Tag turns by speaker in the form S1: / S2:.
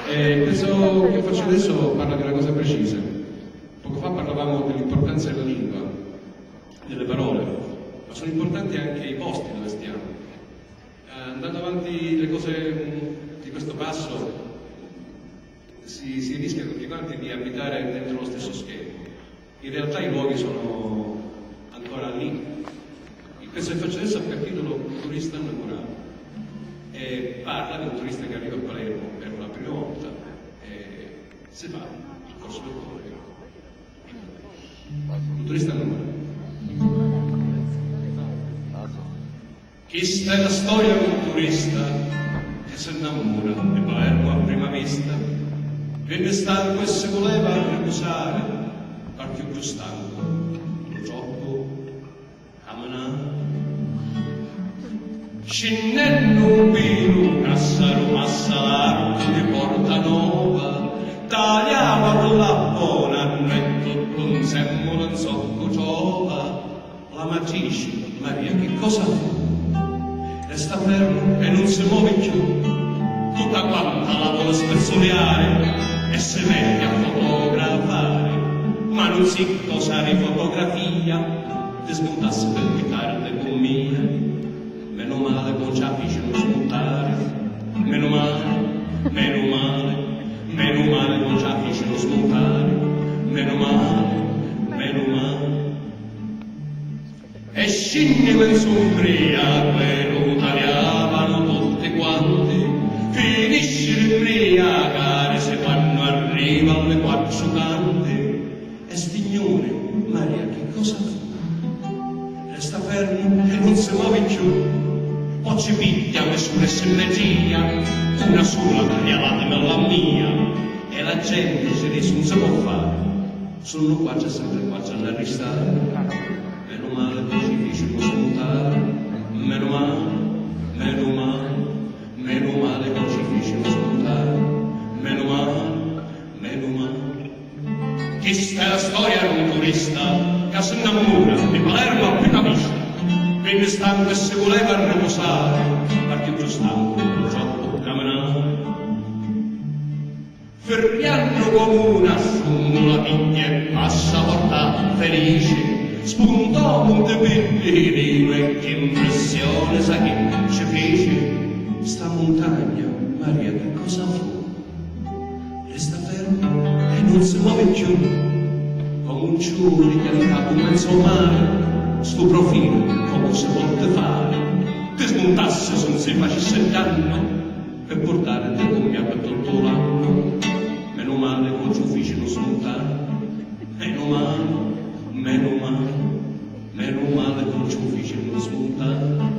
S1: Questo che faccio adesso parla di una cosa precisa. Poco fa parlavamo dell'importanza della lingua, delle parole, ma sono importanti anche i posti dove stiamo. Andando avanti le cose di questo passo si rischia tutti quanti di abitare dentro lo stesso schema. In realtà i luoghi sono ancora lì. Il pezzo che faccio adesso ha per titolo Un turista innamorato e parla di un turista che arriva a Palermo per la prima volta e si fa il corso del cuore. Un turista innamorato. Questa è la storia di un turista che si innamora di Palermo a prima vista. Venne stanco e si voleva riposare, qualche più stanco, troppo camminare. Scendendo un vino, Cassaro passa l'arco di Portanova, tagliava con la buona, e tutto un semmo non so ciova. La matrice, Maria, che cosa fa? Resta fermo e non si muove più, tutta quanta la vuole spezzoliare e si mette a fotografare, ma non si cosa di fotografia, ti spuntasse per picarde con mia. Meno male con già vicino smontare, meno male con già vicino smontare, meno male. E scendeva in ubriaco e lo tagliavano tutti quanti, finisce l'imbriacare se quando arriva alle quattro cante. E stignone, Maria, che cosa fa? Resta fermo e non si muove più. Oggi piglia misure simmetria, una sola tagliata nella mia, e la gente si dice non si può fare, sono qua c'è sempre qua c'è da restare, meno male che ci dice non smontare, meno male che ci dice non smontare, meno male. Questa è la storia di un turista che si innamora di Palermo a prima vista. Venne stanco e si voleva riposare, perché più stanco non troppo camminare. Ferriando come una fumula piglia e passa portata felice, spuntò Montepellino e che impressione sa che ci fece. Sta montagna, Maria, che cosa fa? Resta fermo e non si muove più, come un ciuro ricaricato in mezzo al mare. Sto profilo come si vuole fare, ti smontasse se non si facesse danno per portare te con me per tutto l'anno. Meno male con ci uffici non smontare, meno male con ci uffici non smontare.